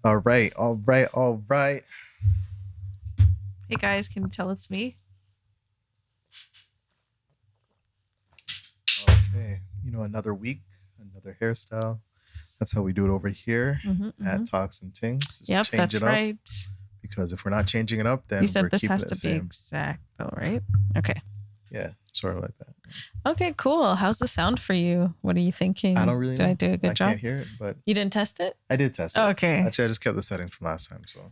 All right. Hey guys, can you tell it's me? Okay. Another week, another hairstyle. That's how we do it over here at Talks and Tings. Just Yep, change that's it up. right. Because if we're not changing it up, then You said we're this keeping has it to the be same. exact though, right? Okay. Yeah, sort of like that. Okay, cool. How's the sound for you? What are you thinking? I don't really know. Did I do a good job? I can't hear it, but... You didn't test it? I did test it. Oh, okay. Actually, I just kept the settings from last time, so...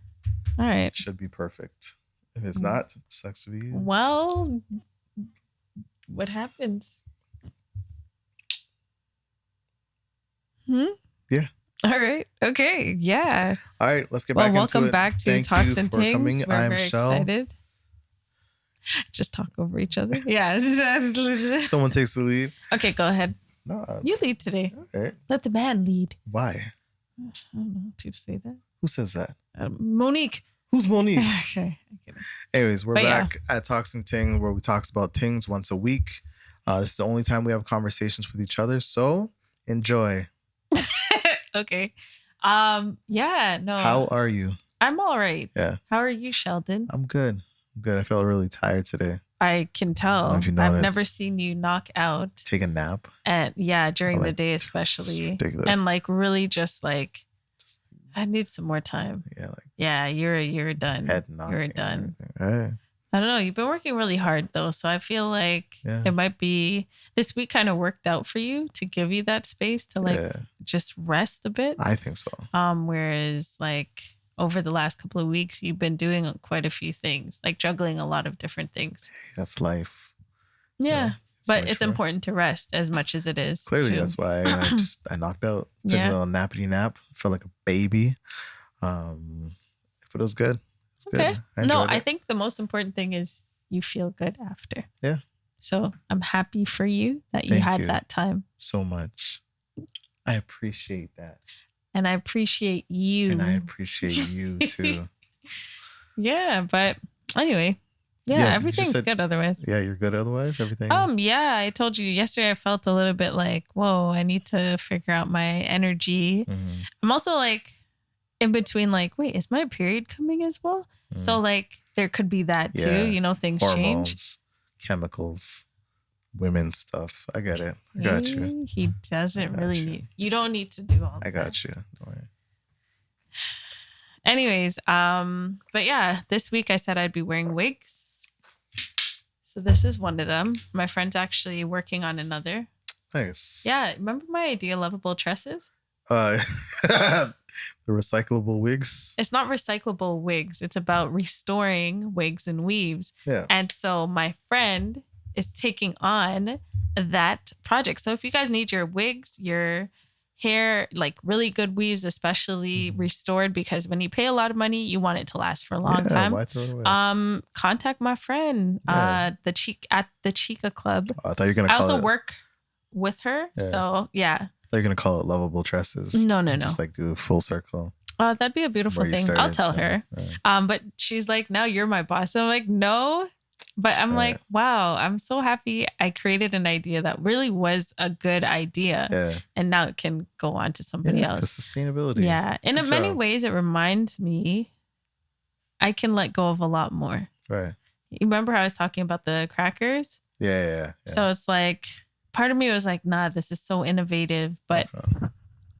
All right. It should be perfect. If it's not, it sucks to be you. Well, what happens? Yeah. All right. Okay. Yeah. All right. Let's get back into it. Welcome back to Thank Talks you and for Tings. coming. We're I'm very Shel. excited. Just talk over each other. Yeah. Someone takes the lead. Okay, go ahead. No. You lead today. Okay. Let the man lead. Why? I don't know. People say that. Who says that? Monique. Who's Monique? Okay. Anyways, we're back at Talks and Ting, where we talk about things once a week. This is the only time we have conversations with each other, so enjoy. Okay. Yeah. No. How are you? I'm all right. Yeah. How are you, Sheldon? I'm good. I felt really tired today. I can tell. I've never seen you knock out. Take a nap. And yeah, during the day especially. Ridiculous. And really just I need some more time. Yeah. You're done. Head knocking. You're done. Right. I don't know. You've been working really hard though. So I feel like it might be this week kind of worked out for you to give you that space to just rest a bit. I think so. Whereas over the last couple of weeks, you've been doing quite a few things, juggling a lot of different things. That's life. Yeah. But it's important to rest as much as it is. Clearly, that's why I knocked out. Took a little nappity nap. Felt like a baby. But it was good. Okay. Good. I think the most important thing is you feel good after. Yeah. So I'm happy for you that you had that time. So much. I appreciate that. And I appreciate you. And I appreciate you too. Yeah, but anyway. Yeah, everything's good otherwise. Yeah, you're good otherwise? Everything? Yeah, I told you yesterday I felt a little bit whoa, I need to figure out my energy. Mm-hmm. I'm also in between wait, is my period coming as well? Mm-hmm. So there could be that too. Things hormones, change. Chemicals, women stuff. I get it. I got you. He doesn't really need. You don't need to do all that. I got you. Don't worry. Anyways, but yeah, this week I said I'd be wearing wigs. So this is one of them. My friend's actually working on another. Nice. Yeah. Remember my idea, lovable tresses? The recyclable wigs. It's not recyclable wigs. It's about restoring wigs and weaves. Yeah. And so my friend is taking on that project. So if you guys need your wigs, your hair, really good weaves, especially restored, because when you pay a lot of money, you want it to last for a long time. Why throw it away? Contact my friend, at the Chica Club. I thought you were gonna. I also work with her, so yeah. I thought you were gonna call it lovable tresses. No. Just do a full circle. That'd be a beautiful thing. I'll tell her. Right. But she's like, now you're my boss. I'm like, no. But I'm wow, I'm so happy I created an idea that really was a good idea. Yeah. And now it can go on to somebody else. Sustainability. Yeah. And in many ways, it reminds me I can let go of a lot more. Right. You remember how I was talking about the crackers? Yeah. So it's part of me was nah, this is so innovative. But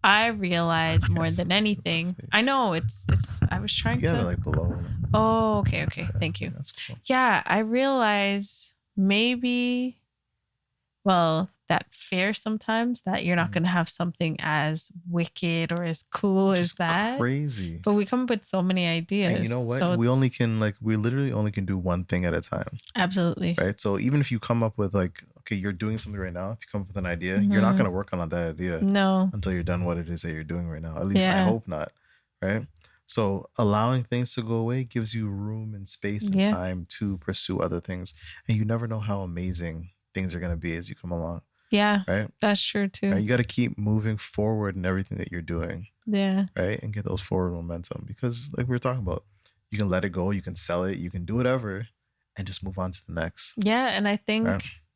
I realized more than anything. I know it's I was trying to. Yeah, below. Oh, okay. Thank you. That's cool. Yeah, I realize maybe, that fear sometimes that you're not going to have something as wicked or as cool as that. Crazy. But we come up with so many ideas. And you know what? So we literally only can do one thing at a time. Absolutely. Right. So even if you come up with okay, you're doing something right now. If you come up with an idea, you're not going to work on that idea. No. Until you're done what it is that you're doing right now. At least I hope not. Right. So allowing things to go away gives you room and space and time to pursue other things. And you never know how amazing things are going to be as you come along. Yeah. Right. That's true too. Right? You got to keep moving forward in everything that you're doing. Yeah. Right. And get those forward momentum, because we were talking about, you can let it go. You can sell it. You can do whatever and just move on to the next. Yeah. And I think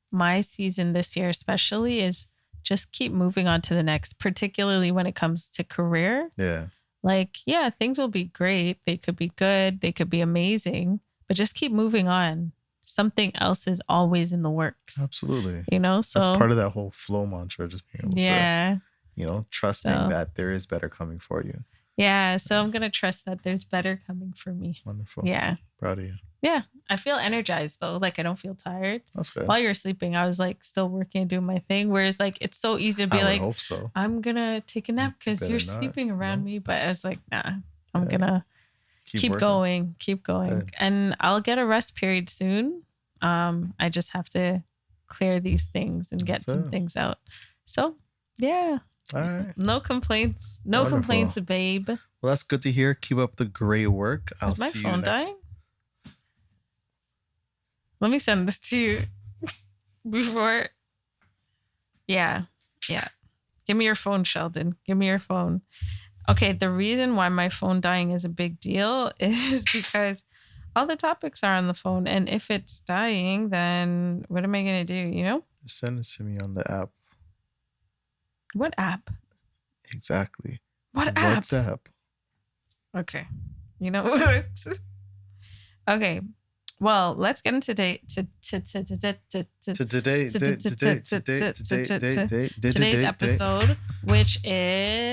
my season this year especially is just keep moving on to the next, particularly when it comes to career. Yeah. like, yeah, things will be great. They could be good. They could be amazing, but just keep moving on. Something else is always in the works. Absolutely. So that's part of that whole flow mantra, just being able to, trusting that there is better coming for you. Yeah. So I'm going to trust that there's better coming for me. Wonderful. Yeah. Proud of you. Yeah. I feel energized though. Like I don't feel tired. That's good. While you're sleeping, I was like still working and doing my thing. Whereas like, it's so easy to be like, hope so. I'm going to take a nap because you're sleeping around me. But I was like, nah, I'm going to keep going. Good. And I'll get a rest period soon. I just have to clear these things and get some things out. So yeah. All right. No complaints. No complaints, babe. Well, that's good to hear. Keep up the great work. Is my phone dying? Let me send this to you before. Yeah. Give me your phone, Sheldon. Give me your phone. Okay, the reason why my phone dying is a big deal is because all the topics are on the phone. And if it's dying, then what am I going to do, Just send it to me on the app. What app? Exactly. What app? WhatsApp. Okay. Okay. Well, let's get into today's episode, which is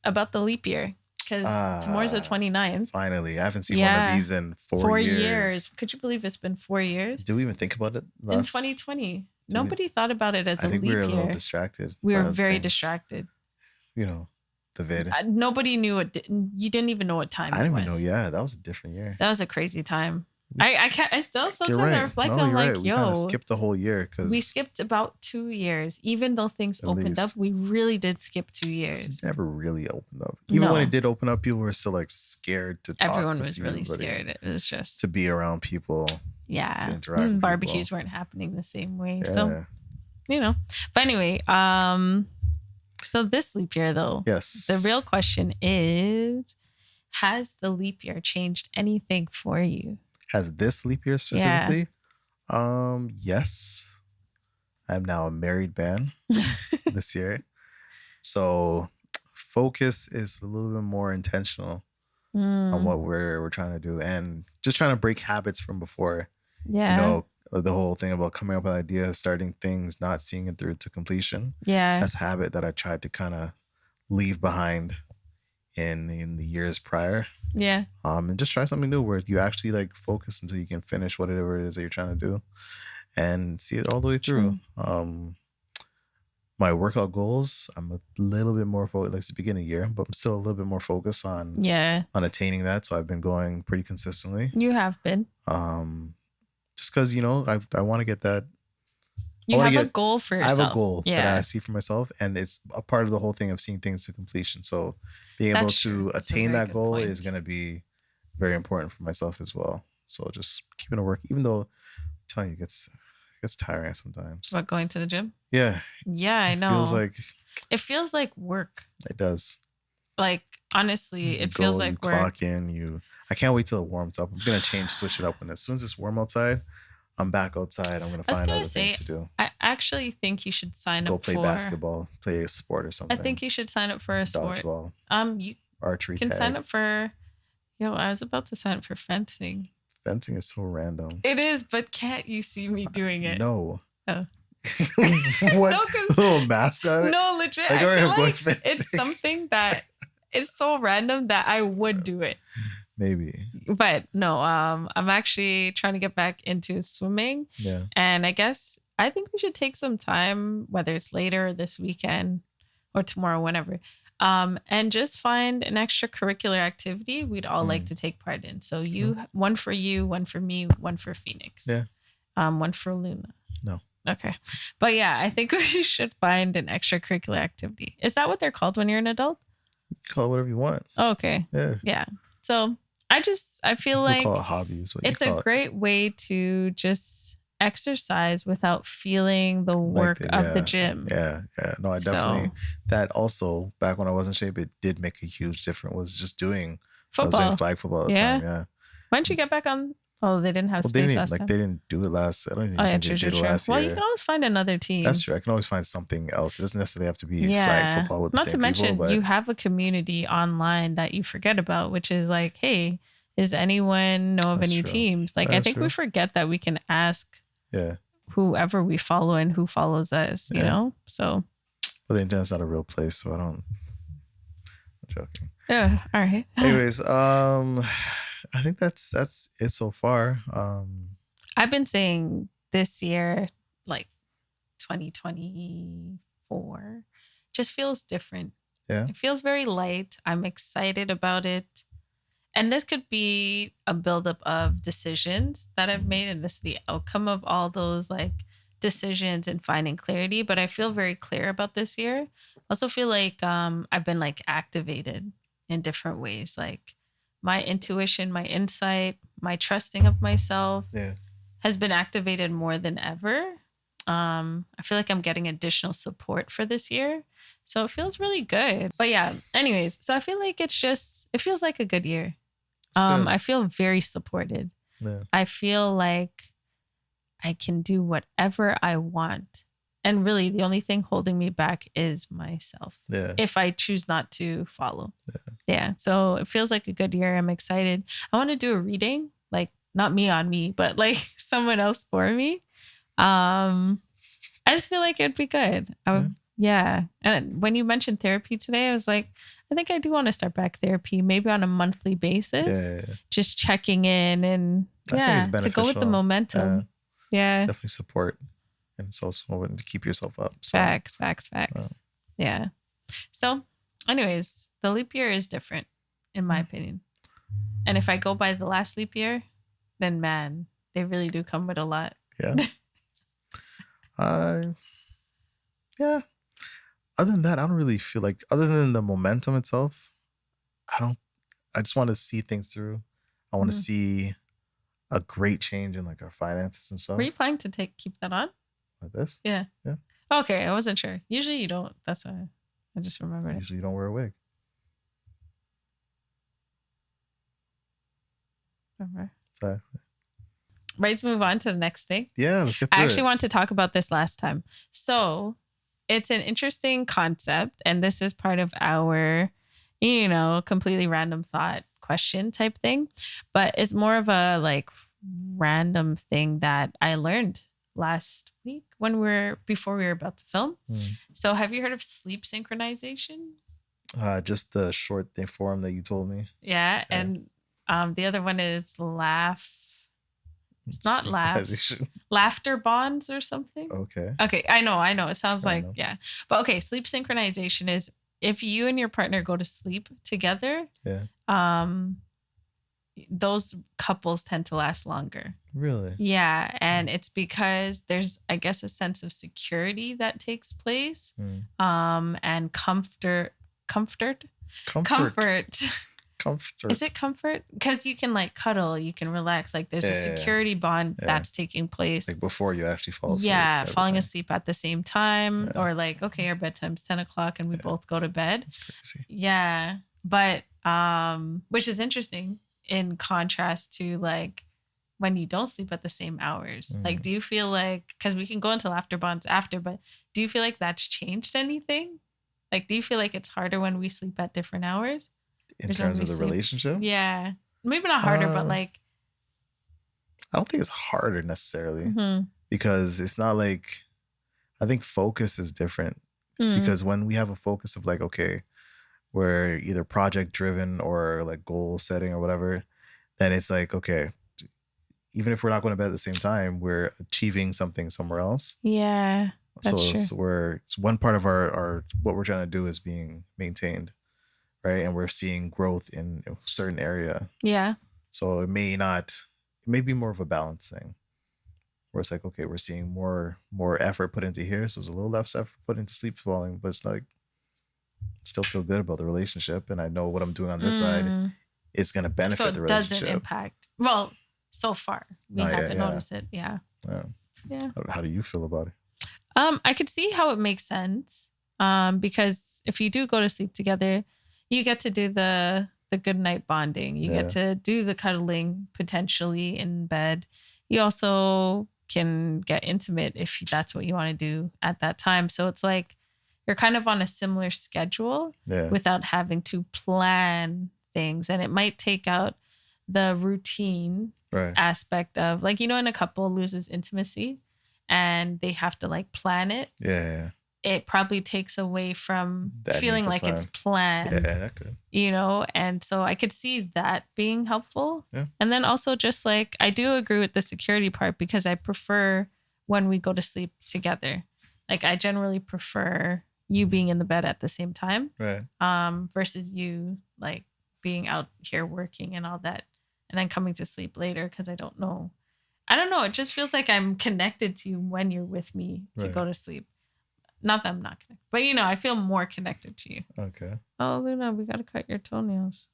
about the leap year. Because tomorrow's the 29th. Finally. I haven't seen one of these in 4 years. Could you believe it's been 4 years? Did we even think about it in 2020? Nobody thought about it as a leap year. I think we were a little distracted. We were very distracted. The vid. Nobody knew it. You didn't even know what time it was. I didn't even know. Yeah, that was a different year. That was a crazy time. I still sometimes reflect on like, we kind of skipped the whole year because we skipped about 2 years. Even though things opened up, we really did skip 2 years. It never really opened up. Even when it did open up, people were still like scared to talk. Everyone was really scared. It was just to be around people. Yeah, to interact with barbecues people. weren't happening the same way. Yeah. So, But anyway, so this leap year though, yes, the real question is, has the leap year changed anything for you? Has this leap year specifically? Yeah. Yes. I'm now a married man this year. So focus is a little bit more intentional on what we're trying to do and just trying to break habits from before. Yeah. The whole thing about coming up with ideas, starting things, not seeing it through to completion. Yeah. That's a habit that I tried to kind of leave behind in the years prior. Yeah. And just try something new where you actually like focus until you can finish whatever it is that you're trying to do and see it all the way through. My workout goals, I'm a little bit more focused, like it's the beginning of the year, but I'm still a little bit more focused on attaining that. So I've been going pretty consistently. You have been. Just because, I want to get that. You have a goal for yourself. I have a goal that I see for myself, and it's a part of the whole thing of seeing things to completion. So being able to attain that goal is going to be very important for myself as well. So just keeping it work, even though I'm telling you, it gets tiring sometimes. What, going to the gym? Yeah. Yeah, I know. It feels like work. It does. Like, honestly, it feels like work. Clock in, I can't wait till it warms up. I'm going to switch it up. As soon as it's warm outside, I'm back outside. I'm going to find other things to do. I actually think you should sign up for... Go play basketball, play a sport or something. I think you should sign up for a sport. Dodgeball. You archery can sign up for... I was about to sign up for fencing. Fencing is so random. It is, but can't you see me doing it? No. Oh. What? No, little mask on it? No, legit. I feel like it's something that is so random that I would do it. Maybe. But no, I'm actually trying to get back into swimming. Yeah. And I think we should take some time, whether it's later or this weekend or tomorrow, whenever, and just find an extracurricular activity we'd all like to take part in. So one for you, one for me, one for Phoenix. Yeah. One for Luna. No. Okay. But yeah, I think we should find an extracurricular activity. Is that what they're called when you're an adult? You can call it whatever you want. Oh, okay. Yeah. Yeah. So I feel like call it hobbies. It's a great way to just exercise without feeling the work of the gym. Yeah. No, I definitely, that also, back when I was in shape, it did make a huge difference, was just doing football. I was doing flag football all the time. Yeah. Why don't you get back on Oh, they didn't have space last time. They didn't do it last. I don't even think they did it last year. Well, you can always find another team. That's true. I can always find something else. It doesn't necessarily have to be flag football with the same people. Not to mention, you have a community online that you forget about, which is like, hey, does anyone know of any teams? Like, I think we forget that we can ask whoever we follow and who follows us, you know? So. But the internet's not a real place, so I'm joking. Yeah, all right. Anyways, I think that's it so far. I've been saying this year, like 2024, just feels different. Yeah. It feels very light. I'm excited about it. And this could be a buildup of decisions that I've made. And this is the outcome of all those like decisions and finding clarity. But I feel very clear about this year. I also feel like I've been like activated in different ways. Like my intuition, my insight, my trusting of myself has been activated more than ever. I feel like I'm getting additional support for this year. So it feels really good. But yeah, anyways, so I feel like it feels like a good year. I feel very supported. Yeah. I feel like I can do whatever I want. And really, the only thing holding me back is myself. Yeah. If I choose not to follow. Yeah. So it feels like a good year. I'm excited. I want to do a reading, like not me on me, but like someone else for me. I just feel like it'd be good. Yeah. And when you mentioned therapy today, I was like, I think I do want to start back therapy, maybe on a monthly basis. Just checking in and to go with the momentum. Definitely support. And it's also important to keep yourself up. So. Facts. Yeah. So anyways, the leap year is different in my opinion. And if I go by the last leap year, then man, they really do come with a lot. Yeah. Yeah. Other than that, I don't really feel like, other than the momentum itself, I just want to see things through. I want to see a great change in like our finances and stuff. Were you planning to keep that on? Like this? Yeah. Okay, I wasn't sure. Usually you don't. That's why I just remembered. Usually you don't wear a wig. Okay. Sorry. Ready to move on to the next thing? Yeah, let's get through it. I actually wanted to talk about this last time. So it's an interesting concept, and this is part of our, completely random thought question type thing. But it's more of a like random thing that I learned last week before we were about to film. So have you heard of sleep synchronization? Just the short form that you told me. Yeah. And the other one is it's not laughter bonds or something. Okay. I know. It sounds like, but okay. Sleep synchronization is if you and your partner go to sleep together, those couples tend to last longer. Really? Yeah. And it's because there's, I guess, a sense of security that takes place. And comfort. Is it comfort? Because you can like cuddle, you can relax. Like there's a security bond that's taking place. Like before you actually fall asleep. Yeah, falling asleep at the same time. Or like, okay, our bedtime's 10 o'clock and we both go to bed. That's crazy. Yeah. But which is interesting in contrast to like when you don't sleep at the same hours. Like, do you feel like, because we can go into laughter bonds after, but do you feel like that's changed anything? Like, do you feel like it's harder when we sleep at different hours? In terms of the relationship? Yeah. Maybe not harder, but like. I don't think it's harder necessarily because it's not like, I think focus is different because when we have a focus of like, okay, we're either project driven or like goal setting or whatever, then it's like, okay, even if we're not going to bed at the same time, we're achieving something somewhere else. Yeah. That's true. It's one part of our what we're trying to do is being maintained. Right. And we're seeing growth in a certain area. Yeah. So it may be more of a balance thing where it's like, okay, we're seeing more effort put into here. So there's a little less effort put into sleep falling, but it's like, still feel good about the relationship. And I know what I'm doing on this side is going to benefit the relationship. So it doesn't impact. Well, so far we haven't noticed it. Yeah. How do you feel about it? I could see how it makes sense. Because if you do go to sleep together, you get to do the the good night bonding. You get to do the cuddling potentially in bed. You also can get intimate if that's what you want to do at that time. So it's like you're kind of on a similar schedule without having to plan things. And it might take out the routine aspect of, like, you know, when a couple loses intimacy and they have to like plan it. Yeah. It probably takes away from that feeling like it's planned. Yeah, that could. You know, and so I could see that being helpful. Yeah. And then also just like, I do agree with the security part because I prefer when we go to sleep together. Like I generally prefer you being in the bed at the same time. Right. Versus you like being out here working and all that and then coming to sleep later because I don't know. It just feels like I'm connected to you when you're with me to go to sleep. Not that I'm not connected, but you know, I feel more connected to you. Okay. Oh, Luna, we got to cut your toenails.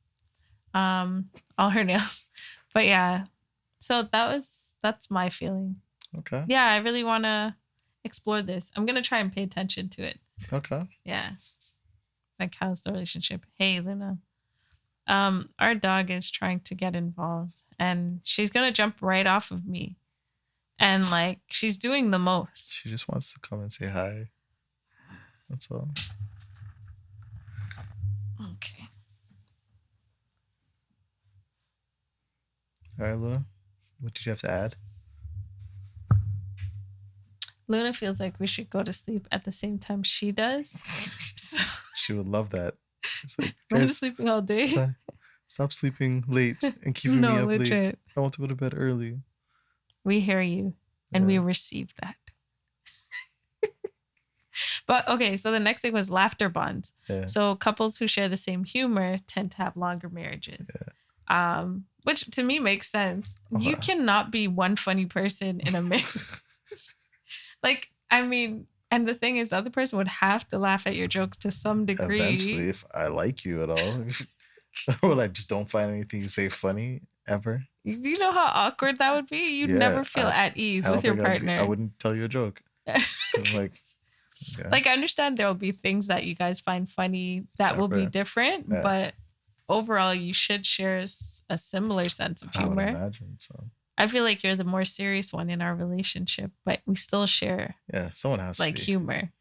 All her nails. But yeah, so that's my feeling. Okay. Yeah, I really want to explore this. I'm going to try and pay attention to it. Okay. Yeah. Like, how's the relationship? Hey, Luna. Our dog is trying to get involved and she's going to jump right off of me. And like, she's doing the most. She just wants to come and say hi. That's all. Okay. All right, Luna. What did you have to add? Luna feels like we should go to sleep at the same time she does. So, she would love that. It's like, I'm sleeping all day. Stop sleeping late and keeping me up late. I want to go to bed early. We hear you and we receive that. But okay, so the next thing was laughter bonds. Yeah. So couples who share the same humor tend to have longer marriages. Yeah. Which to me makes sense. You cannot be one funny person in a marriage. Like, I mean, and the thing is, the other person would have to laugh at your jokes to some degree. Eventually, if I like you at all. Well, I just don't find anything you say funny ever. You know how awkward that would be? You'd never feel at ease with your partner. I wouldn't tell you a joke. Like, I understand there will be things that you guys find funny that will be different, but overall, you should share a similar sense of humor. I would imagine so. I feel like you're the more serious one in our relationship, but we still share. Yeah, someone has like to be. Humor.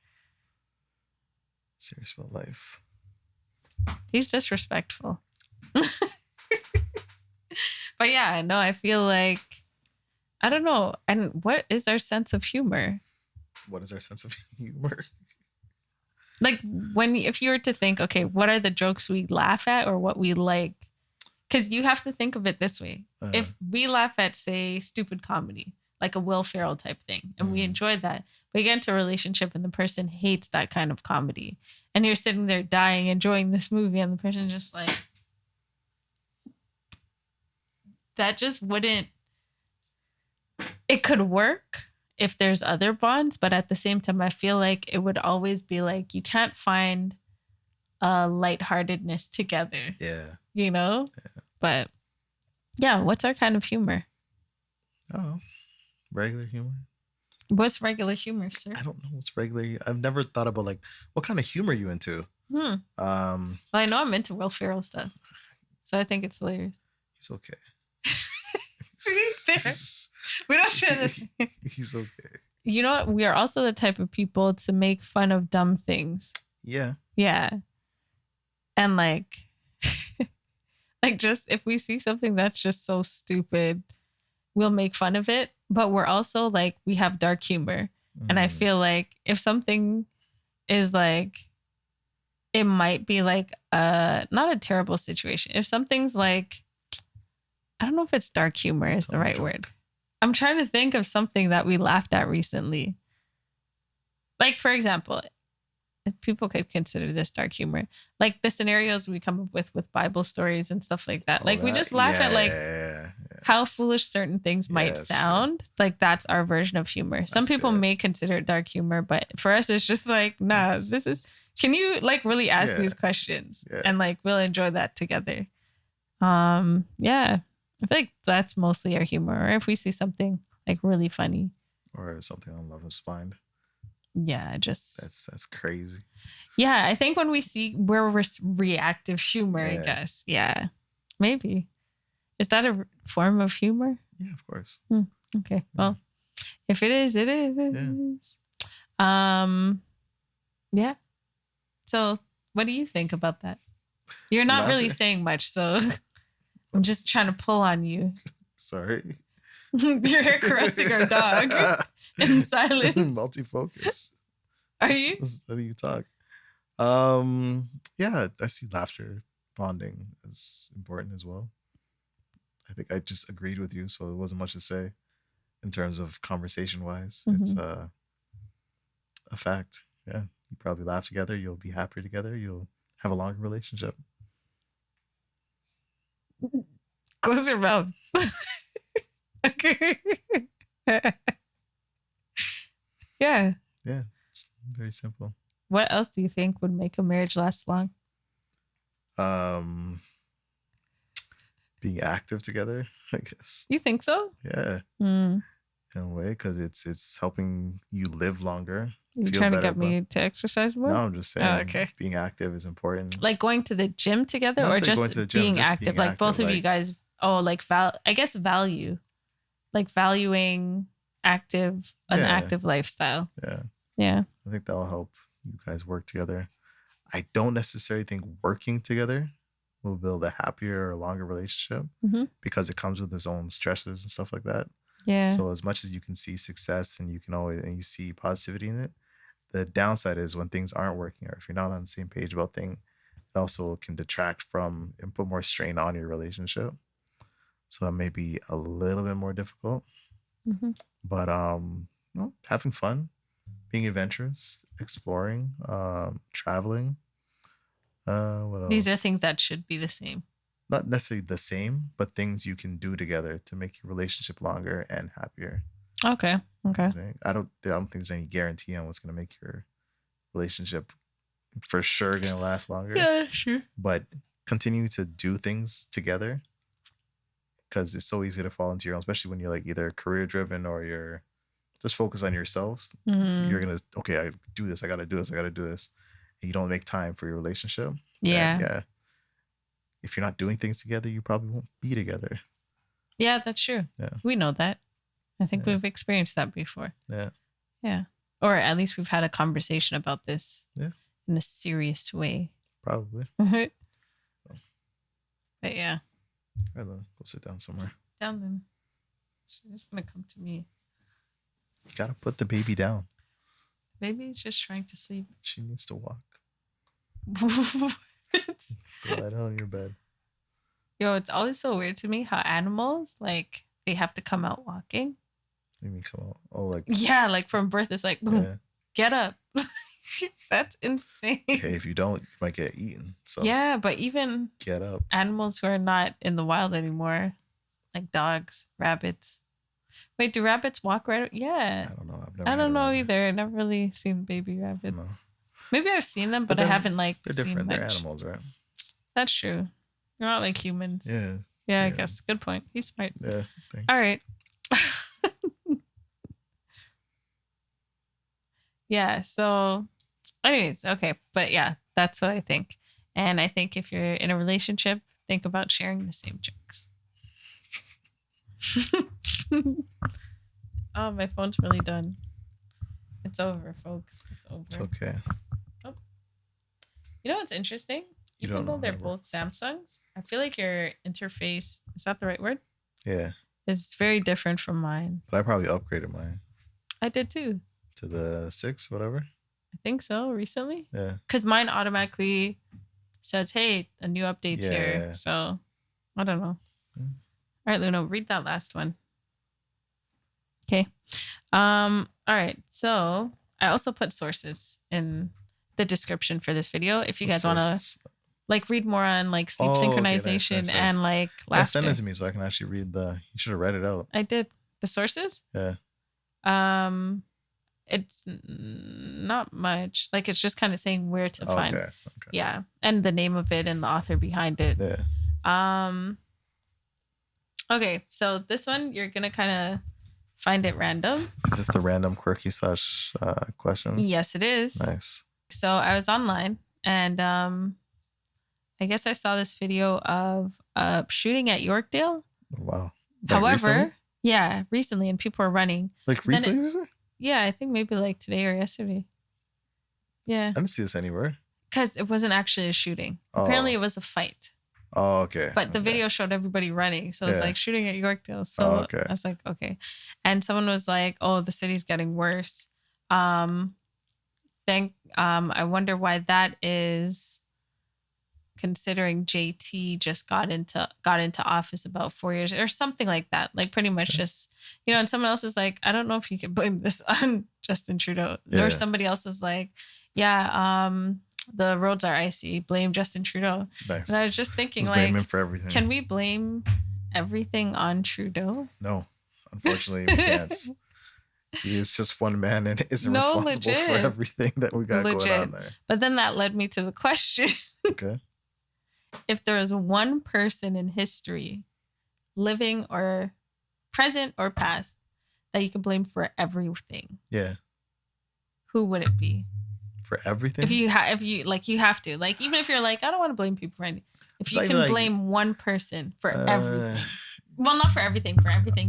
Serious about life. He's disrespectful. But yeah, no, I feel like, I don't know. And what is our sense of humor? What is our sense of humor? Like if you were to think, okay, what are the jokes we laugh at or what we like? Because you have to think of it this way. If we laugh at, say, stupid comedy, like a Will Ferrell type thing, and we enjoy that, we get into a relationship and the person hates that kind of comedy. And you're sitting there dying, enjoying this movie, and the person just like, that just wouldn't, it could work if there's other bonds, but at the same time, I feel like it would always be like, you can't find a lightheartedness together. Yeah. You know? Yeah. But yeah, what's our kind of humor? Oh, regular humor. What's regular humor, sir? I don't know what's regular. I've never thought about like what kind of humor you into. Well, I know I'm into Will Ferrell stuff, so I think it's hilarious. He's okay. We don't share this. He's okay. You know what? We are also the type of people to make fun of dumb things. Yeah. Yeah. And like just if we see something that's just so stupid, we'll make fun of it. But we're also like, we have dark humor. And I feel like if something is like, it might be like not a terrible situation. If something's like, I don't know if it's dark humor is the right word. I'm trying to think of something that we laughed at recently. Like, for example, if people could consider this dark humor, like the scenarios we come up with Bible stories and stuff like that. Like, we just laugh at like how foolish certain things might sound. True. Like, that's our version of humor. Some people may consider it dark humor, but for us, it's just like, nah, this is, can you like really ask these questions? And like, we'll enjoy that together. Yeah. I feel like that's mostly our humor. Or if we see something like really funny. Or something on Love is Blind. Yeah, just that's crazy. Yeah, I think when we see where we're reactive humor, I guess. Yeah, maybe. Is that a form of humor? Yeah, of course. Okay. Well, if it is, it is. Yeah. So, what do you think about that? You're not really saying much, so I'm just trying to pull on you. Sorry. You're caressing our dog in silence. Multi-focus. Are you? Letting you talk. Yeah, I see laughter bonding as important as well. I think I just agreed with you, so there wasn't much to say in terms of conversation wise. It's a fact. Yeah, you probably laugh together. You'll be happier together. You'll have a longer relationship. Close your mouth. Okay. Yeah. Yeah, it's very simple. What else do you think would make a marriage last long? Being active together, I guess. You think so? Yeah. In a way, because it's helping you live longer. You trying to get me to exercise more? No, I'm just saying. Being active is important. Like going to the gym together, or just being active? Like both of you guys. Oh, like I guess value, like valuing an active lifestyle. Yeah. I think that'll help you guys work together. I don't necessarily think working together will build a happier or longer relationship because it comes with its own stresses and stuff like that. Yeah. So as much as you can see success and you see positivity in it, the downside is when things aren't working, or if you're not on the same page about things, it also can detract from and put more strain on your relationship. So that may be a little bit more difficult. But having fun, being adventurous, exploring, traveling. What else? These are things that should be the same. Not necessarily the same, but things you can do together to make your relationship longer and happier. Okay. I don't think there's any guarantee on what's going to make your relationship for sure going to last longer. Yeah, sure. But continue to do things together, because it's so easy to fall into your own, especially when you're like either career driven or you're just focused on yourself. You're going to, I do this. I got to do this. And you don't make time for your relationship. Yeah. If you're not doing things together, you probably won't be together. Yeah, that's true. Yeah. We know that. I think we've experienced that before. Yeah. Yeah. Or at least we've had a conversation about this in a serious way. Probably. But yeah. All right, go sit down somewhere. Down then. She's just going to come to me. You got to put the baby down. Baby's just trying to sleep. She needs to walk. Go lie down on your bed. Yo, it's always so weird to me how animals, like, they have to come out walking. What do you mean come out? Oh, like... Yeah, like from birth, it's like, boom, get up. That's insane. Okay, if you don't, you might get eaten. So yeah, but even get up. Animals who are not in the wild anymore, like dogs, rabbits. Wait, do rabbits walk right? Yeah. I don't know. I don't know either. I've never really seen baby rabbits. No. Maybe I've seen them, but I haven't they're different. They're animals, right? That's true. They're not like humans. Yeah, I guess. Good point. He's smart. Yeah, thanks. All right. Yeah, so anyways, okay. But yeah, that's what I think. And I think if you're in a relationship, think about sharing the same jokes. Oh, my phone's really done. It's over, folks. It's over. It's okay. Oh. You know what's interesting? Even though they're both Samsungs, I feel like your interface, is that the right word? Yeah. It's very different from mine. But I probably upgraded mine. I did too. To the 6, whatever? I think so, recently. Yeah. Because mine automatically says, hey, a new update's here. So, I don't know. Yeah. All right, Luna, read that last one. Okay. All right. So, I also put sources in the description for this video. If you guys want to like read more on like sleep synchronization and like laughter. Send it to me so I can actually read you should have read it out. I did. The sources? Yeah. It's not much. Like it's just kind of saying where to find. Okay. Yeah. And the name of it and the author behind it. Yeah. Okay. So this one, you're going to kind of find it random. Is this the random quirky / question? Yes, it is. Nice. So I was online and I guess I saw this video of a shooting at Yorkdale. Wow. However, recently, and people are running. Like recently? Yeah, I think maybe like today or yesterday. Yeah. I didn't see this anywhere. Because it wasn't actually a shooting. Oh. Apparently it was a fight. Oh, okay. But the video showed everybody running. So it's like shooting at Yorkdale. So I was like, okay. And someone was like, oh, the city's getting worse. I wonder why that is, considering JT just got into office about 4 years or something like that. Like pretty much just, and someone else is like, I don't know if you can blame this on Justin Trudeau. Yeah. Or somebody else is like, the roads are icy. Blame Justin Trudeau. Nice. And I was just thinking, blame him for everything. Can we blame everything on Trudeau? No, unfortunately, we can't. He is just one man and isn't responsible for everything that we got going on there. But then that led me to the question. Okay. If there was one person in history, living or present or past, that you could blame for everything. Yeah. Who would it be? For everything? If you have to, like, even if you're like, I don't want to blame people for anything. If you can blame one person for everything. Well, not for everything,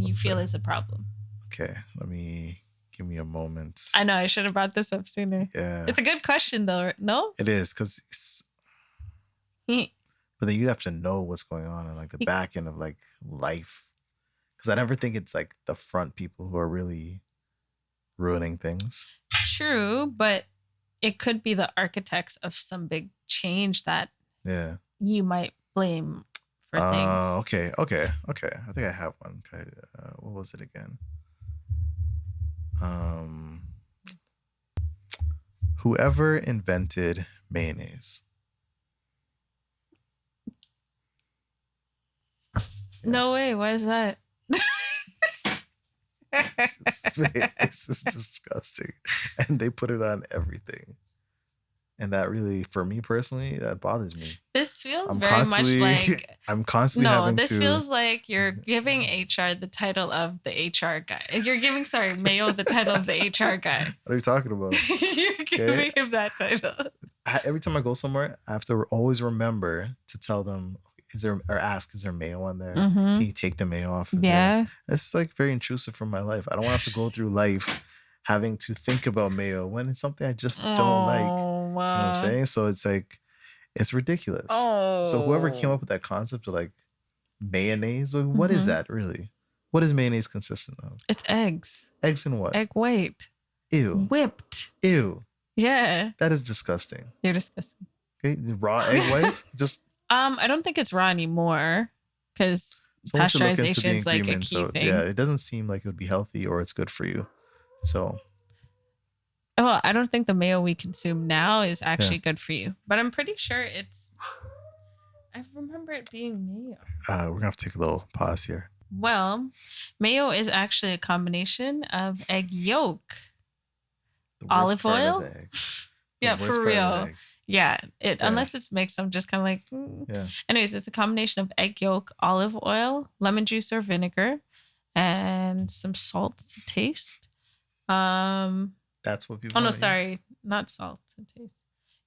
you feel is a problem. Okay. Give me a moment. I know I should have brought this up sooner. Yeah. It's a good question though, no? It is, because but then you'd have to know what's going on in like the back end of like life. Because I never think it's like the front people who are really ruining things. True, but it could be the architects of some big change that you might blame for things. Okay. I think I have one. Okay. What was it again? Whoever invented mayonnaise. No way. Why is that? This is disgusting. And they put it on everything. And that really, for me personally, that bothers me. This feels very much like... I'm constantly having to... No, this feels like you're giving HR the title of the HR guy. You're giving, Mayo the title of the HR guy. What are you talking about? You're giving him that title. Every time I go somewhere, I have to always remember to tell them, is there mayo on there? Mm-hmm. Can you take the mayo off of there? It's like very intrusive from my life. I don't want to have to go through life having to think about mayo when it's something I just don't like. You know what I'm saying? So it's like, it's ridiculous. So whoever came up with that concept of like mayonnaise, like, what is that really? What is mayonnaise consistent of? It's eggs. Eggs and what? Egg white. Ew. Whipped. Ew. Yeah. That is disgusting. You're disgusting. Okay, raw egg whites? Just... I don't think it's raw anymore because pasteurization is like a key thing. Yeah, it doesn't seem like it would be healthy or it's good for you. So, well, I don't think the mayo we consume now is actually good for you, but I'm pretty sure it's... I remember it being mayo. We're gonna have to take a little pause here. Well, mayo is actually a combination of egg yolk, olive oil. Yeah, for real. Yeah, unless it's mixed, I'm just kind of like, Yeah. Anyways, it's a combination of egg yolk, olive oil, lemon juice or vinegar, and some salt to taste. That's what people... Oh, no, sorry. Not salt to taste.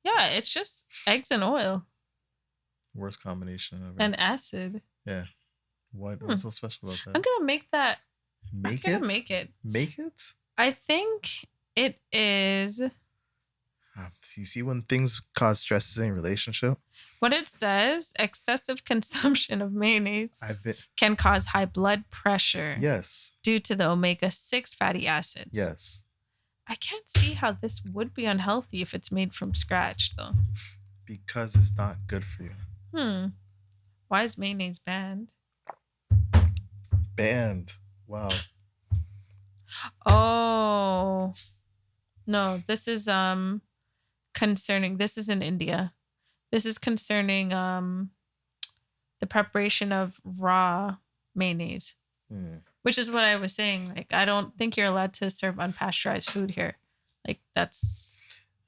Yeah, it's just eggs and oil. Worst combination ever. And acid. Yeah. What's so special about that? I'm going to make that. Make it? Make it? I think it is... You see when things cause stresses in a relationship? What it says, excessive consumption of mayonnaise can cause high blood pressure. Yes. Due to the omega-6 fatty acids. Yes. I can't see how this would be unhealthy if it's made from scratch, though. Because it's not good for you. Why is mayonnaise banned? Banned. Wow. Oh. No, this is concerning... This is in India. This is concerning the preparation of raw mayonnaise. Which is what I was saying. Like, I don't think you're allowed to serve unpasteurized food here. Like, that's...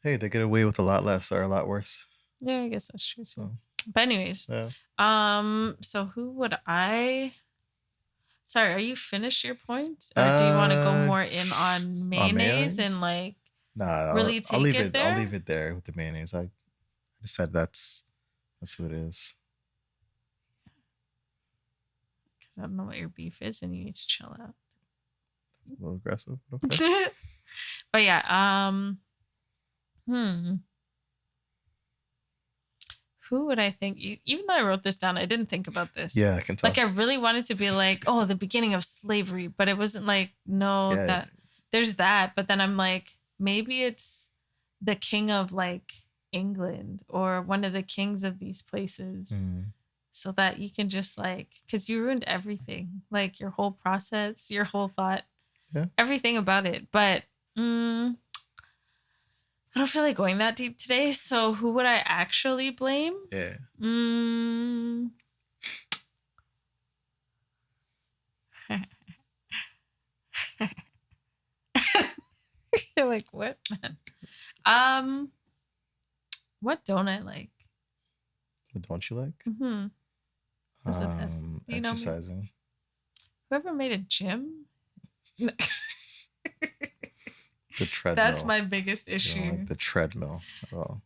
Hey, they get away with a lot less or a lot worse. Yeah, I guess that's true. So. But anyways, so who would I... Sorry, are you finished your point? Or do you want to go more in on mayonnaise and like really take I'll leave it there? I'll leave it there with the mayonnaise. I said that's what it is. Because I don't know what your beef is and you need to chill out. A little aggressive. Okay. But yeah, who would I think? Even though I wrote this down, I didn't think about this. Yeah, I can tell. Like I really wanted to be like, oh, the beginning of slavery, but it wasn't like, no, that there's that. But then I'm like, maybe it's the king of like England or one of the kings of these places. So that you can just like, because you ruined everything, like your whole process, your whole thought, everything about it. But I don't feel like going that deep today. So who would I actually blame? Yeah. You're like, what, man? What don't I like? What don't you like? Mm-hmm. What's the test? Exercising. Whoever made a gym? The treadmill. That's my biggest issue. You don't like the treadmill at all.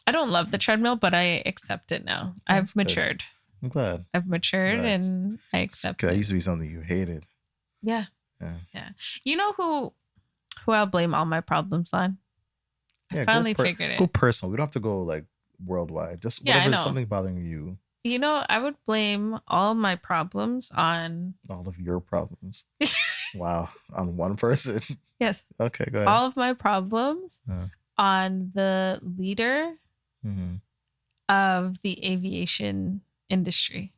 I don't love the treadmill, but I accept it now. I've matured. I'm glad. I've matured and I accept it. That used to be something you hated. Yeah. You know who I'll blame all my problems on? I finally figured it. Go personal. We don't have to go like worldwide. Just whatever's something bothering you. You know, I would blame all my problems on... All of your problems. Wow. On one person? Yes. Okay, go ahead. All of my problems on the leader of the aviation industry.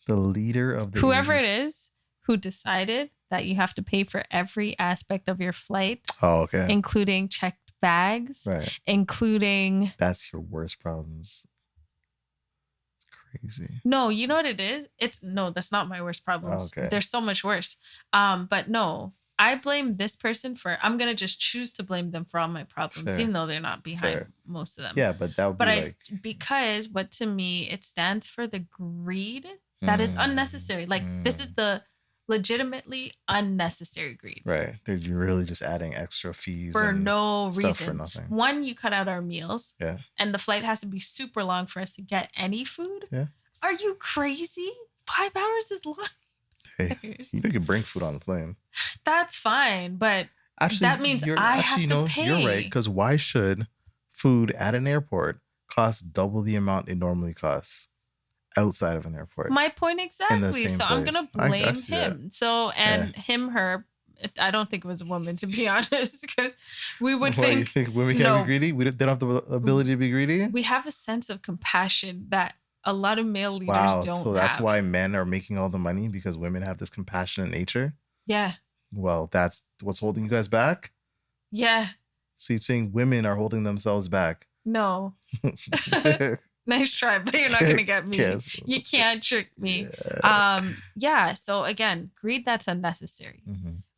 The leader of the... Whoever it is who decided that you have to pay for every aspect of your flight. Oh, okay. Including checked bags. Right. Including... That's your worst problems. Crazy. No, you know what it is? That's not my worst problems. Okay. They're so much worse. But no, I blame this person I'm going to just choose to blame them for all my problems, even though they're not behind most of them. Yeah, but that would be because what to me, it stands for the greed that is unnecessary. Like this is the legitimately unnecessary greed. Right. They're really just adding extra fees for no reason. For nothing. One, you cut out our meals. Yeah. And the flight has to be super long for us to get any food. Yeah. Are you crazy? 5 hours is long. Hey, you can bring food on the plane. That's fine, but that means I have to pay. You're right, because why should food at an airport cost double the amount it normally costs outside of an airport? My point exactly. So I'm gonna blame him. That. So him, her. I don't think it was a woman, to be honest, because we would think. You think women can't be greedy? They don't have the ability to be greedy. We have a sense of compassion that a lot of male leaders don't. So that's why men are making all the money, because women have this compassionate nature. Yeah. Well, that's what's holding you guys back. Yeah. So you're saying women are holding themselves back? No. Nice try, but you're not going to get me. You can't trick me. Yeah. So again, greed, that's unnecessary.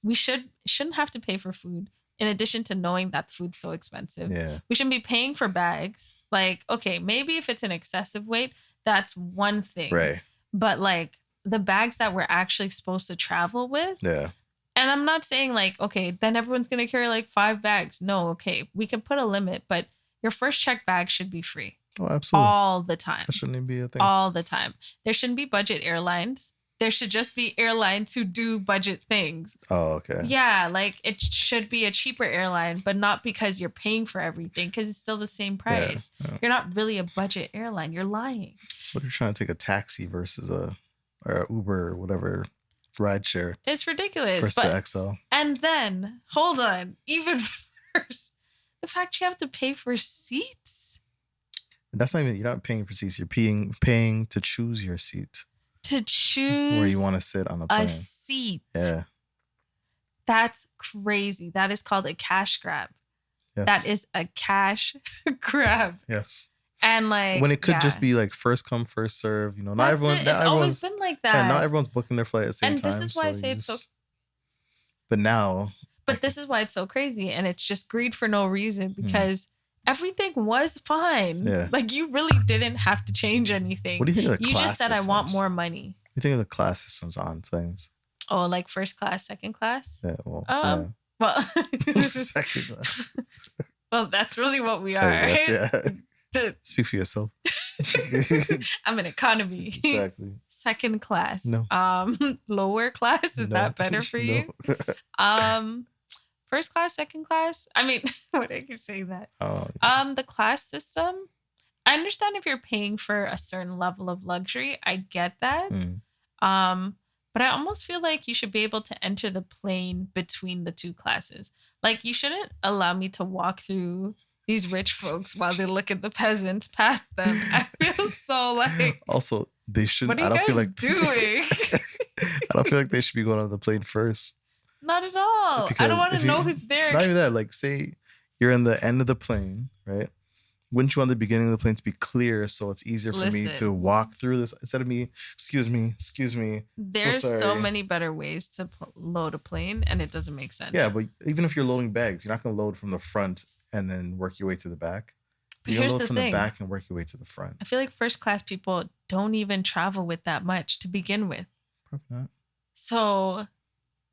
We shouldn't have to pay for food in addition to knowing that food's so expensive. Yeah. We shouldn't be paying for bags. Like, okay, maybe if it's an excessive weight, that's one thing. Right. But like the bags that we're actually supposed to travel with. Yeah. And I'm not saying like, okay, then everyone's going to carry like 5 bags. No, okay. We can put a limit, but your first check bag should be free. Oh, absolutely. All the time. That shouldn't be a thing. All the time. There shouldn't be budget airlines. There should just be airlines who do budget things. Oh, okay. Yeah, like it should be a cheaper airline, but not because you're paying for everything, because it's still the same price. Yeah. You're not really a budget airline. You're lying. So you're trying to take a taxi versus or Uber or whatever rideshare. It's ridiculous. Versus the XL. And then, hold on, even worse, the fact you have to pay for seats. That's not even, you're not paying for seats. You're paying to choose your seat. To choose where you want to sit on a plane. A seat. Yeah. That's crazy. That is called a cash grab. Yes. That is a cash grab. Yes. And like when it could just be like first come, first serve, you know, not everyone. It's always been like that. Yeah, not everyone's booking their flight at the same time. And this is why I say it's so. But now. But this is why it's so crazy, and it's just greed for no reason, because everything was fine. Yeah. Like you really didn't have to change anything. What do you think of the You class just said systems? I want more money. What do you think of the class systems on planes? Oh, like first class, second class? Yeah, well, well, second class. Well, that's really what we are. Yes, right? yeah. Speak for yourself. I'm an economy. Exactly. Second class. No. Lower class, is that better for you? First class, second class. I mean, what I keep saying that. The class system. I understand if you're paying for a certain level of luxury. I get that. But I almost feel like you should be able to enter the plane between the two classes. Like, you shouldn't allow me to walk through these rich folks while they look at the peasants past them. I feel so like. Also, they shouldn't. What are you guys doing? I don't feel like they should be going on the plane first. Not at all. Because I don't want to know who's there. Not even that. Like, say you're in the end of the plane, right? Wouldn't you want the beginning of the plane to be clear so it's easier for me to walk through this instead of me, excuse me. There's so many better ways to load a plane, and it doesn't make sense. Yeah, but even if you're loading bags, you're not going to load from the front and then work your way to the back. But you're here's load the from thing. the back and work your way to the front. I feel like first class people don't even travel with that much to begin with. Probably not. So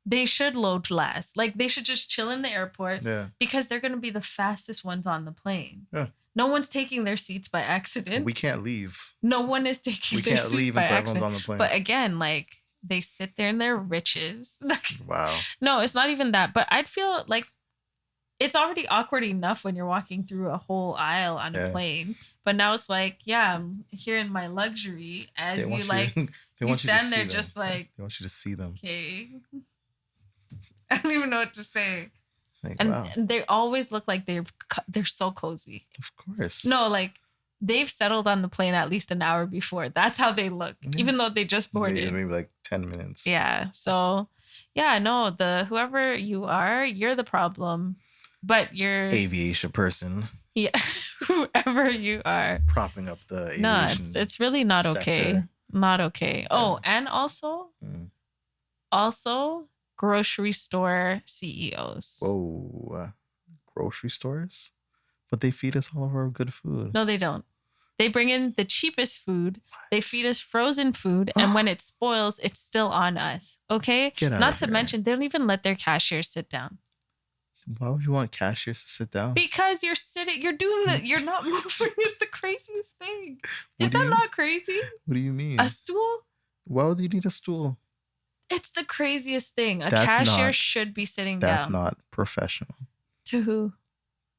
they should load last. Like, they should just chill in the airport because they're going to be the fastest ones on the plane. Yeah. No one's taking their seats by accident. We can't leave. No one is taking their seats by accident. We can't leave until everyone's on the plane. But again, like, they sit there in their riches. Wow. No, it's not even that. But I'd feel like it's already awkward enough when you're walking through a whole aisle on a plane. But now it's like, yeah, I'm here in my luxury as you like, you stand there just like. They want you to see them. Okay. I don't even know what to say. Like, and, wow. and they always look like they're so cozy. Of course. No, like they've settled on the plane at least an hour before. That's how they look, even though they just boarded. Maybe like 10 minutes. Yeah. So, yeah, no, whoever you are, you're the problem. But you're aviation person. Yeah, whoever you are, propping up the aviation. No, it's really not sector. Okay. Not okay. Yeah. Oh, and also. Grocery store CEOs. Whoa. Grocery stores? But they feed us all of our good food. No, they don't. They bring in the cheapest food. What? They feed us frozen food. And when it spoils, it's still on us. Okay? Not to mention, they don't even let their cashiers sit down. Why would you want cashiers to sit down? Because you're not moving. It's the craziest thing. Is that not crazy? What do you mean? A stool? Why would you need a stool? It's the craziest thing. A cashier should be sitting down. That's not professional. To who?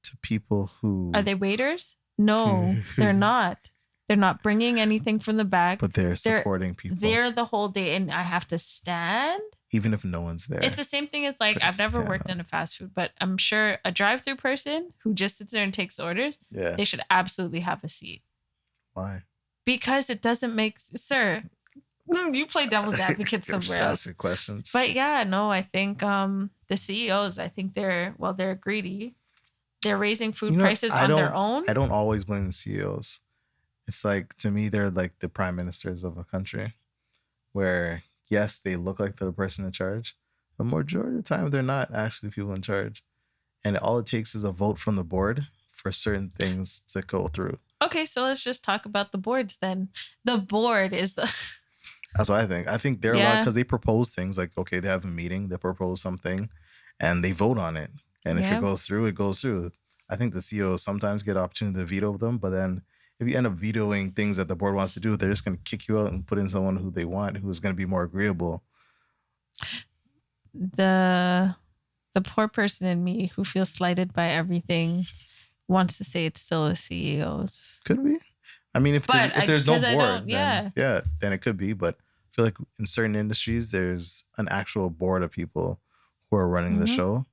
To people who... Are they waiters? No, they're not. They're not bringing anything from the back. But they're supporting people. They're the whole day, and I have to stand. Even if no one's there. It's the same thing as like, I've never worked in a fast food, but I'm sure a drive-through person who just sits there and takes orders, they should absolutely have a seat. Why? Because it doesn't make... Sir... You play devil's advocate somewhere else. Asking questions. But yeah, no, I think the CEOs, I think they're greedy. They're raising food prices on their own. I don't always blame the CEOs. It's like, to me, they're like the prime ministers of a country where, yes, they look like they're the person in charge, but majority of the time, they're not actually people in charge. And all it takes is a vote from the board for certain things to go through. Okay, so let's just talk about the boards then. The board is the... That's what I think. I think they're allowed because they propose things like, okay, they have a meeting, they propose something, and they vote on it. And if it goes through, it goes through. I think the CEOs sometimes get an opportunity to veto them, but then if you end up vetoing things that the board wants to do, they're just going to kick you out and put in someone who they want, who's going to be more agreeable. The poor person in me who feels slighted by everything wants to say it's still the CEOs. Could be. I mean, if there's no board, then it could be. But I feel like in certain industries, there's an actual board of people who are running the show,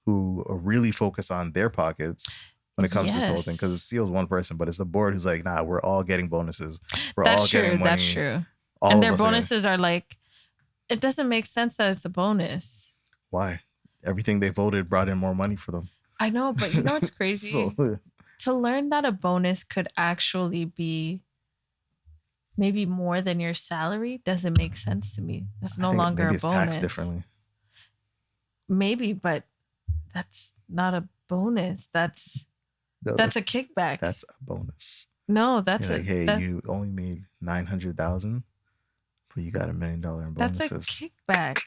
who are really focused on their pockets when it comes to this whole thing. Because the CEO is one person, but it's the board who's like, nah, we're all getting bonuses. We're all getting money. That's true. And their bonuses are like, it doesn't make sense that it's a bonus. Why? Everything they voted brought in more money for them. I know, but you know what's crazy? To learn that a bonus could actually be maybe more than your salary doesn't make sense to me. That's no longer a bonus. Maybe it's taxed differently. Maybe, but that's not a bonus. That's a kickback. That's a bonus. No, that's you only made $900,000. But you got $1 million in bonuses. That's a kickback.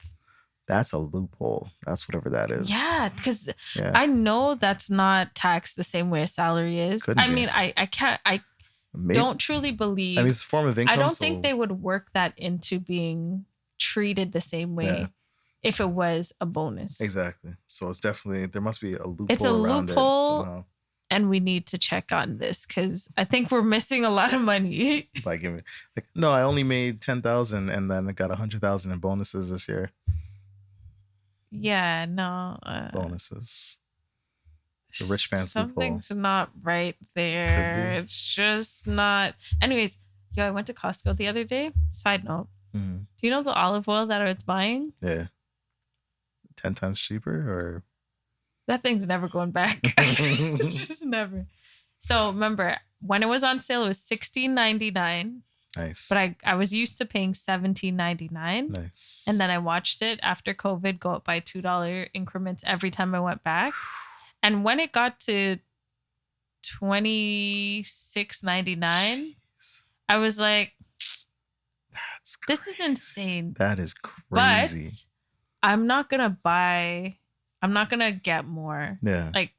That's a loophole. That's whatever that is. Yeah, because I know that's not taxed the same way a salary is. I can't. Don't truly believe. I mean, it's a form of income. I don't think they would work that into being treated the same way if it was a bonus. Exactly. So it's definitely, there must be a loophole. It's a loophole, and we need to check on this because I think we're missing a lot of money. By giving, no, I only made 10,000 and then I got 100,000 in bonuses this year. Yeah, no. Bonuses. The rich man's something's loophole. Not right there. It's just not. Anyways, I went to Costco the other day. Side note. Mm-hmm. Do you know the olive oil that I was buying? Yeah. 10 times cheaper or? That thing's never going back. It's just never. So remember, when it was on sale, it was $16.99. Nice. But I was used to paying $17.99. Nice. And then I watched it after COVID go up by $2 increments every time I went back. And when it got to $26.99, I was like, this is insane. That is crazy. But I'm not going to get more. Yeah. Like,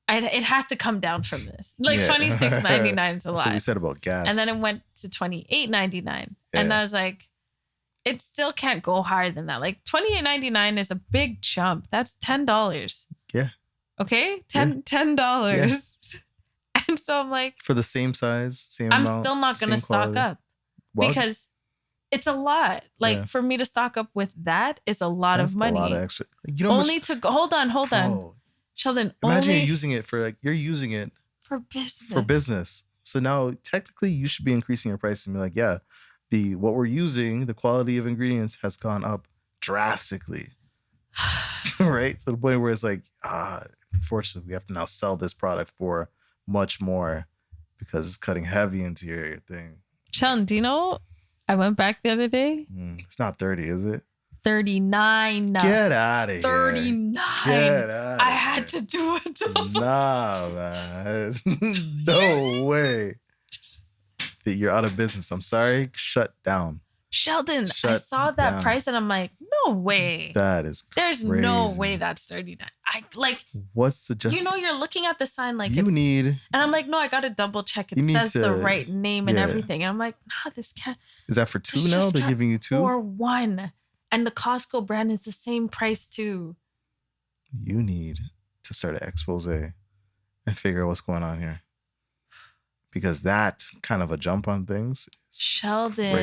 it has to come down from this. Like $26.99 is a lot. That's what we said about gas. And then it went to $28.99. Yeah. And I was like, it still can't go higher than that. Like $28.99 is a big jump. That's $10. Yeah. Okay? $10. Yeah. And so I'm like, for the same size, same amount. I'm still not going to stock up because it's a lot. Like for me to stock up with that is a lot of money. A lot of extra. Hold on. Sheldon, imagine you're using it for for business. For business. So now technically you should be increasing your price and be like, what we're using, the quality of ingredients has gone up drastically. Right? To the point where it's like, unfortunately, we have to now sell this product for much more because it's cutting heavy into your thing. Sheldon, do you know I went back the other day? It's not 30, is it? 39. Get out of here. 39. Get out. I had to do it. Nah, man. No way. You're out of business. I'm sorry. Shut down. Sheldon, I saw that price and I'm like, no way. That is crazy. There's no way that's 39. What's the you're looking at the sign like and I'm like, no, I got to double check. It says the right name and everything. And I'm like, nah, this can't. Is that for 2 now? They're giving you 2? For 1. And the Costco brand is the same price too. You need to start an expose and figure out what's going on here. Because that kind of a jump on things is Sheldon,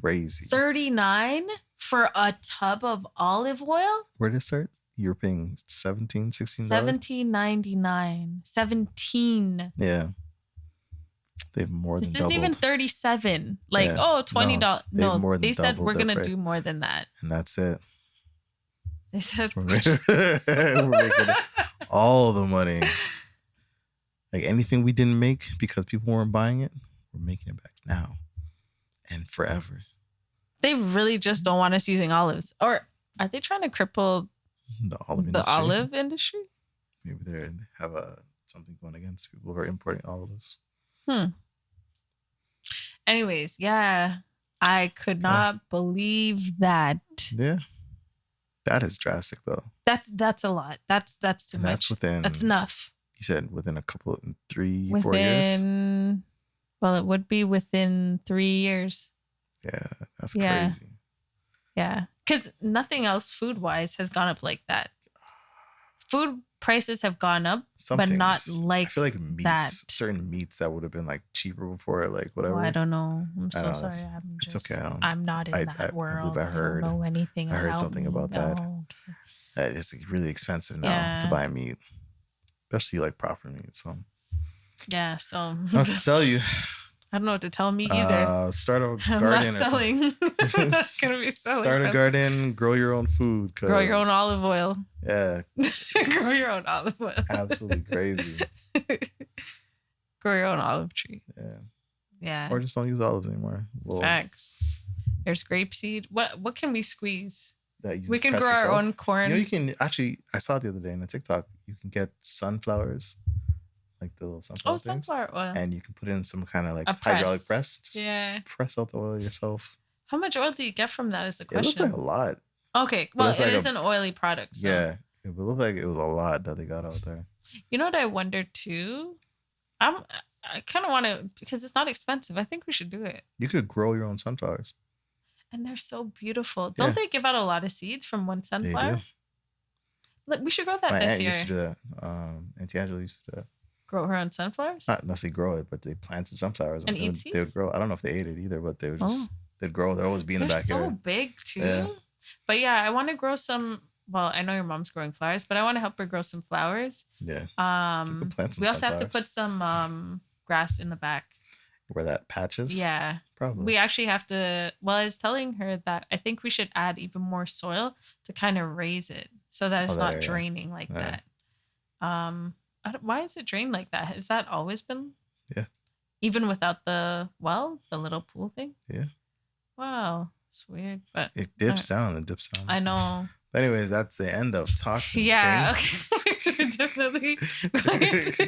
crazy. 39 for a tub of olive oil? Where did it start? You're paying $17, $16? $17.99. 17. Yeah. They've more than doubled. This isn't even 37. $20. No, they said we're going to do more than that. And that's it. They said we're making all the money. Like anything we didn't make because people weren't buying it, we're making it back now and forever. They really just don't want us using olives. Or are they trying to cripple the olive industry? Maybe they have something going against people who are importing olives. Anyways, I could not believe that. Yeah. That is drastic though. That's a lot. That's too much. That's enough. You said within a couple, 4 years? Well, it would be within 3 years. Yeah, that's crazy. Yeah, because nothing else food-wise has gone up like that. Food prices have gone up, but not like I feel like certain meats that would have been like cheaper before, like whatever. I don't know. I'm so sorry. It's okay. I'm not in that world. I heard. I don't know anything. I heard something about that. Okay. That it's really expensive now to buy meat. Especially like proper meat. So yeah, so I have to tell you. I don't know what to tell me either. Start a garden. I'm not selling. That's gonna be selling. Start a garden. Grow your own food. Grow your own olive oil. Yeah. Grow your own olive oil. Absolutely crazy. Grow your own olive tree. Yeah. Yeah. Or just don't use olives anymore. Facts. There's grapeseed. What can we squeeze? We can grow yourself. Our own corn. You can actually, I saw it the other day in a TikTok, you can get sunflowers, like the little sunflower things. Sunflower oil. And you can put it in some kind of like hydraulic press. Just press out the oil yourself. How much oil do you get from that is the question. It looks like a lot. Okay. Well, it is an oily product. So. Yeah. It looked like it was a lot that they got out there. You know what I wonder too? I kind of want to, because it's not expensive. I think we should do it. You could grow your own sunflowers. And they're so beautiful. Don't they give out a lot of seeds from one sunflower? They do. Look, we should grow that this year. Used to do that. Auntie Angela used to do that. Grow her own sunflowers? Not necessarily grow it, but they planted sunflowers. And eat seeds? They would grow. I don't know if they ate it either, but they would just, they'd grow. They'd always be in the backyard. They're so big too. Yeah. But yeah, I want to grow some. Well, I know your mom's growing flowers, but I want to help her grow some flowers. Yeah. You could plant some. We also have to put some grass in the back. Where that patches? Yeah. Probably. We actually have to. Well, I was telling her that I think we should add even more soil to kind of raise it so that it's not draining like that. Why is it drained like that? Has that always been? Yeah. Even without the little pool thing? Yeah. Wow. It's weird, but it dips down. I know. But anyways, that's the end of Talks and Tings. Okay. Definitely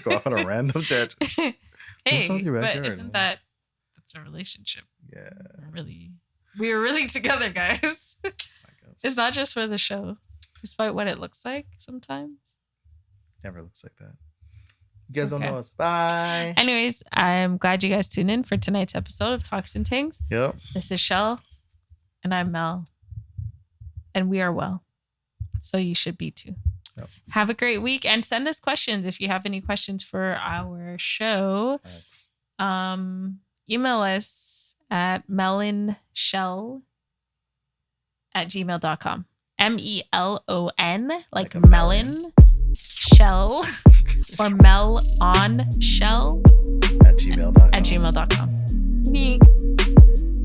go off on a random tangent. Hey, but isn't that's a relationship? Yeah. We were really together, guys. It's not just for the show, despite what it looks like sometimes. Never looks like that. You guys don't know us. Bye. Anyways, I'm glad you guys tuned in for tonight's episode of Talks and Tings. Yep. This is Shel, and I'm Mel, and we are well. So you should be too. Yep. Have a great week and send us questions if you have any questions for our show. Thanks. Email us at melonshel@gmail.com. MELON like melon shell or Mel on shell at gmail.com. Neat.